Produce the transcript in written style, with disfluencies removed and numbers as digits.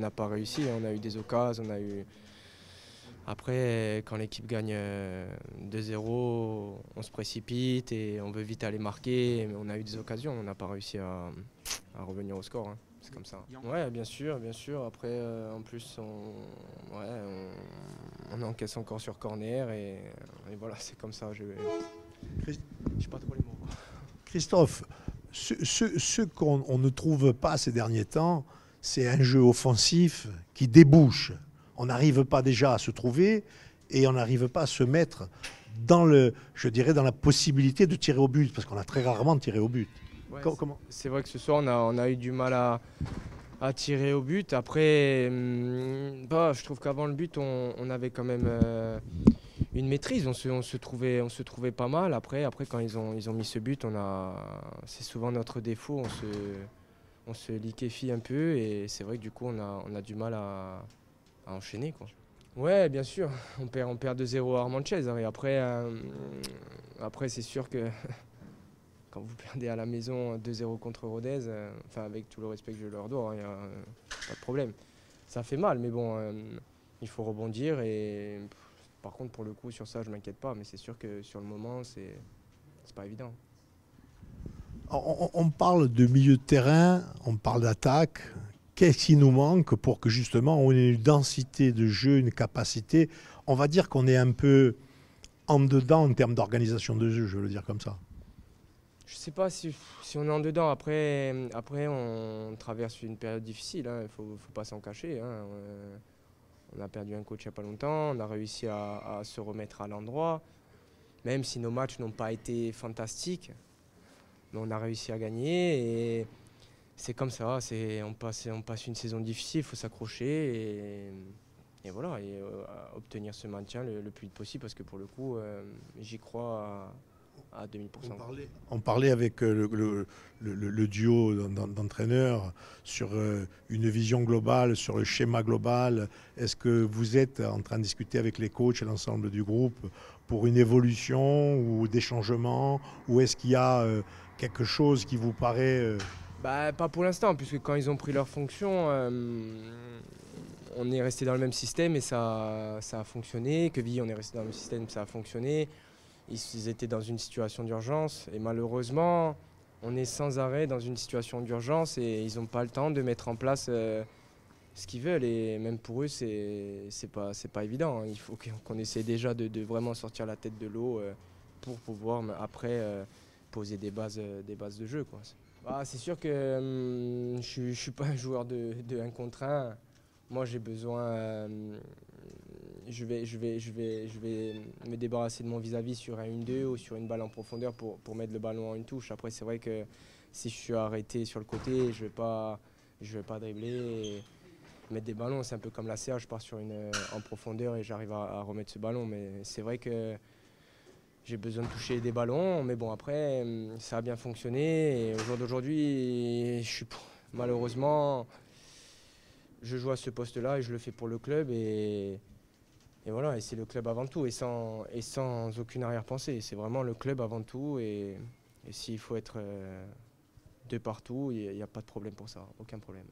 n'a pas réussi. On a eu des occasions, on a eu... Après, quand l'équipe gagne 2-0, on se précipite et on veut vite aller marquer. Mais on a eu des occasions, on n'a pas réussi à revenir au score, hein. C'est comme ça. Ouais, bien sûr, bien sûr. Après, en plus, on encaisse encore sur corner et voilà, c'est comme ça. Je n'ai pas trop les mots. Christophe, ce qu'on ne trouve pas ces derniers temps, c'est un jeu offensif qui débouche. On n'arrive pas déjà à se trouver et on n'arrive pas à se mettre dans je dirais, dans la possibilité de tirer au but, parce qu'on a très rarement tiré au but. Ouais, Comment? c'est vrai que ce soir, on a eu du mal à tirer au but. Après, je trouve qu'avant le but, on avait quand même une maîtrise. On se trouvait pas mal. Après quand ils ont mis ce but, c'est souvent notre défaut. On se liquéfie un peu et c'est vrai que du coup, on a du mal à enchaîner, quoi. Ouais, bien sûr. On perd 2-0 à Armanchez. Et après, c'est sûr que quand vous perdez à la maison 2-0 contre Rodez, avec tout le respect que je leur dois, il n'y a pas de problème. Ça fait mal, mais bon, il faut rebondir. Et par contre, pour le coup, sur ça, je ne m'inquiète pas. Mais c'est sûr que sur le moment, c'est pas évident. On parle de milieu de terrain, on parle d'attaque. Qu'est-ce qui nous manque pour que justement on ait une densité de jeu, une capacité? On va dire qu'on est un peu en dedans en termes d'organisation de jeu, je veux le dire comme ça. Je sais pas si on est en dedans. Après, on traverse une période difficile, hein. Il faut pas s'en cacher, hein. On a perdu un coach il n'y a pas longtemps. On a réussi à se remettre à l'endroit. Même si nos matchs n'ont pas été fantastiques, mais on a réussi à gagner. Et c'est comme ça. On passe une saison difficile, il faut s'accrocher. Et voilà, obtenir ce maintien le plus vite possible. Parce que pour le coup, j'y crois à 2000%. On parlait avec le duo d'entraîneurs sur une vision globale, sur le schéma global. Est-ce que vous êtes en train de discuter avec les coachs et l'ensemble du groupe pour une évolution ou des changements? Ou est-ce qu'il y a quelque chose qui vous paraît... Pas pour l'instant, puisque quand ils ont pris leur fonction, on est resté dans le même système et ça a fonctionné. Queville, on est resté dans le même système, ça a fonctionné. Ils étaient dans une situation d'urgence et malheureusement, on est sans arrêt dans une situation d'urgence et ils n'ont pas le temps de mettre en place ce qu'ils veulent. Et même pour eux, c'est pas évident, hein. Il faut qu'on essaie déjà de vraiment sortir la tête de l'eau pour pouvoir après poser des bases de jeu, quoi. C'est sûr que je ne suis pas un joueur de 1 contre 1. Moi, j'ai besoin. Je vais me débarrasser de mon vis-à-vis sur un 1-2 ou sur une balle en profondeur pour mettre le ballon en une touche. Après, c'est vrai que si je suis arrêté sur le côté, je vais pas dribbler et mettre des ballons. C'est un peu comme la serre, je pars en profondeur et j'arrive à remettre ce ballon. Mais c'est vrai que j'ai besoin de toucher des ballons. Mais bon, après, ça a bien fonctionné. Et au jour d'aujourd'hui, malheureusement, je joue à ce poste-là et je le fais pour le club. Et voilà, et c'est le club avant tout et sans aucune arrière-pensée. C'est vraiment le club avant tout et s'il faut être de partout, il n'y a pas de problème pour ça, aucun problème.